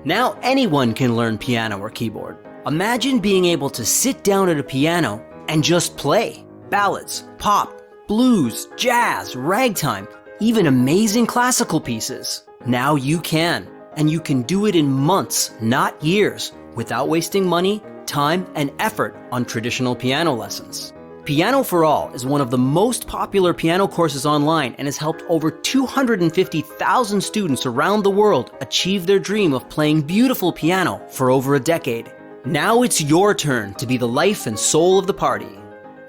Now anyone can learn piano or keyboard. Imagine being able to sit down at a piano and just play. Ballads, pop, blues, jazz, ragtime, even amazing classical pieces. Now you can, and you can do it in months, not years, without wasting money, time, and effort on traditional piano lessons. Pianoforall is one of the most popular piano courses online and has helped over 250,000 students around the world achieve their dream of playing beautiful piano for over a decade. Now it's your turn to be the life and soul of the party.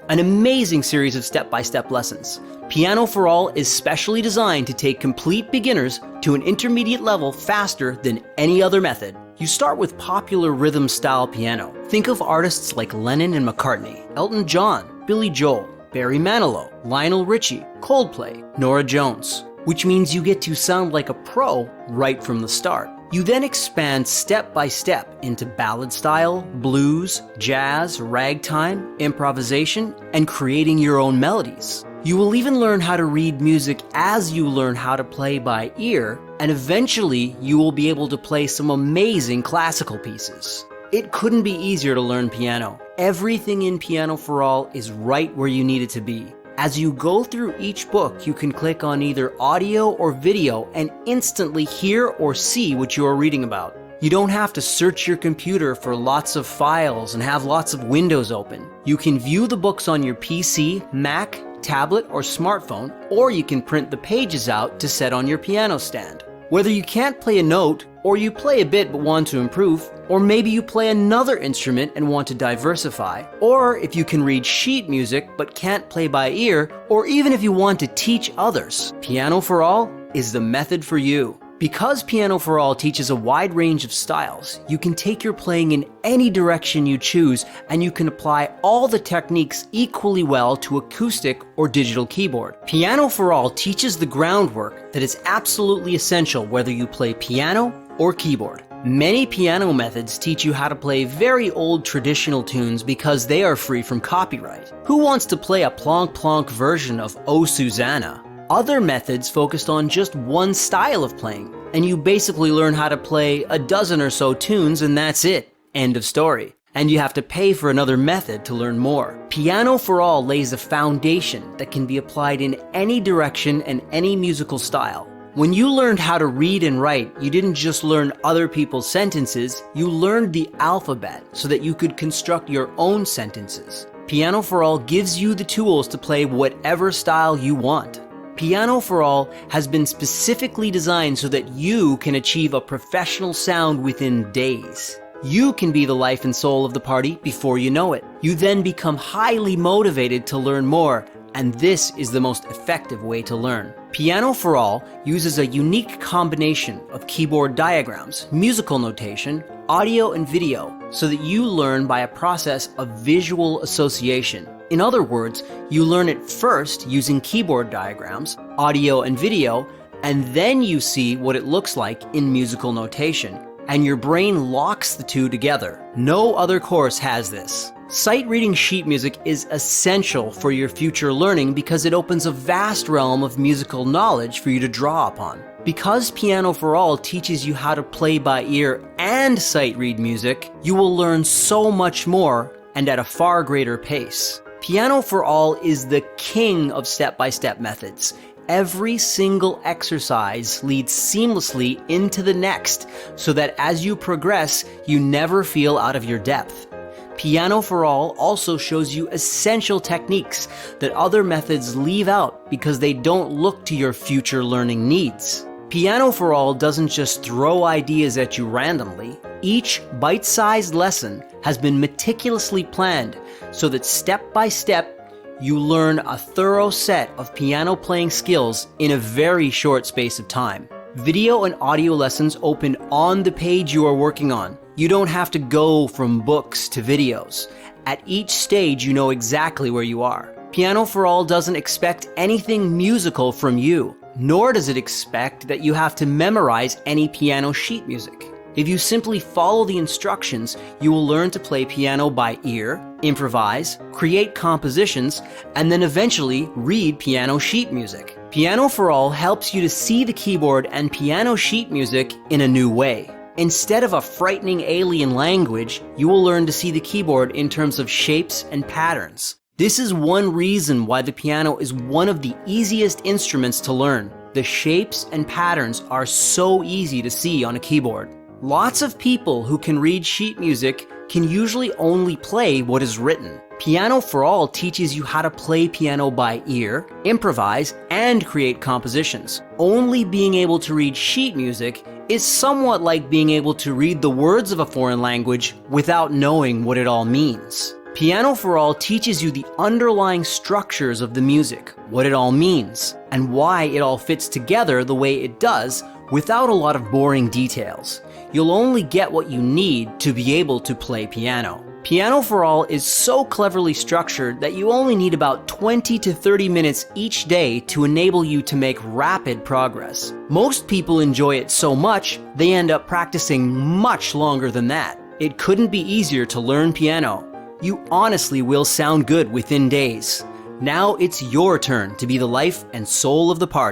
An amazing series of step-by-step lessons. Pianoforall is specially designed to take complete beginners to an intermediate level faster than any other method. You start with popular rhythm-style piano. Think of artists like Lennon and McCartney, Elton John, Billy Joel, Barry Manilow, Lionel Richie, Coldplay, Norah Jones, which means you get to sound like a pro right from the start. You then expand step by step into ballad style, blues, jazz, ragtime, improvisation, and creating your own melodies. You will even learn how to read music as you learn how to play by ear, and eventually you will be able to play some amazing classical pieces. It couldn't be easier to learn piano. Everything in Pianoforall is right where you need it to be. As you go through each book, you can click on either audio or video and instantly hear or see what you are reading about. You don't have to search your computer for lots of files and have lots of windows open. You can view the books on your PC, Mac, tablet, or smartphone, or you can print the pages out to set on your piano stand. Whether you can't play a note, or you play a bit but want to improve, or maybe you play another instrument and want to diversify, or if you can read sheet music but can't play by ear, or even if you want to teach others, Pianoforall is the method for you. Because Pianoforall teaches a wide range of styles, you can take your playing in any direction you choose, and you can apply all the techniques equally well to acoustic or digital keyboard. Pianoforall teaches the groundwork that is absolutely essential whether you play piano or keyboard. Many piano methods teach you how to play very old traditional tunes because they are free from copyright. Who wants to play a plonk-plonk version of Oh Susanna? Other methods focused on just one style of playing, and you basically learn how to play a dozen or so tunes and that's it. End of story. And you have to pay for another method to learn more. Pianoforall lays a foundation that can be applied in any direction and any musical style. When you learned how to read and write, you didn't just learn other people's sentences, you learned the alphabet so that you could construct your own sentences. Pianoforall gives you the tools to play whatever style you want. Pianoforall has been specifically designed so that you can achieve a professional sound within days. You can be the life and soul of the party before you know it. You then become highly motivated to learn more, and this is the most effective way to learn. Pianoforall uses a unique combination of keyboard diagrams, musical notation, audio and video, so that you learn by a process of visual association. In other words, you learn it first using keyboard diagrams, audio and video, and then you see what it looks like in musical notation. And your brain locks the two together. No other course has this. Sight reading sheet music is essential for your future learning because it opens a vast realm of musical knowledge for you to draw upon. Because Pianoforall teaches you how to play by ear and sight read music, you will learn so much more and at a far greater pace. Pianoforall is the king of step-by-step methods. Every single exercise leads seamlessly into the next, so that as you progress, you never feel out of your depth. Pianoforall also shows you essential techniques that other methods leave out because they don't look to your future learning needs. Pianoforall doesn't just throw ideas at you randomly. Each bite-sized lesson has been meticulously planned so that step by step you learn a thorough set of piano playing skills in a very short space of time. Video and audio lessons open on the page you are working on. You don't have to go from books to videos. At each stage you know exactly where you are. Pianoforall doesn't expect anything musical from you, nor does it expect that you have to memorize any piano sheet music. If you simply follow the instructions, you will learn to play piano by ear, improvise, create compositions, and then eventually read piano sheet music. Pianoforall helps you to see the keyboard and piano sheet music in a new way. Instead of a frightening alien language, you will learn to see the keyboard in terms of shapes and patterns. This is one reason why the piano is one of the easiest instruments to learn. The shapes and patterns are so easy to see on a keyboard. Lots of people who can read sheet music can usually only play what is written. Pianoforall teaches you how to play piano by ear, improvise, and create compositions. Only being able to read sheet music is somewhat like being able to read the words of a foreign language without knowing what it all means. Pianoforall teaches you the underlying structures of the music, what it all means, and why it all fits together the way it does without a lot of boring details. You'll only get what you need to be able to play piano. Pianoforall is so cleverly structured that you only need about 20 to 30 minutes each day to enable you to make rapid progress. Most people enjoy it so much, they end up practicing much longer than that. It couldn't be easier to learn piano. You honestly will sound good within days. Now it's your turn to be the life and soul of the party.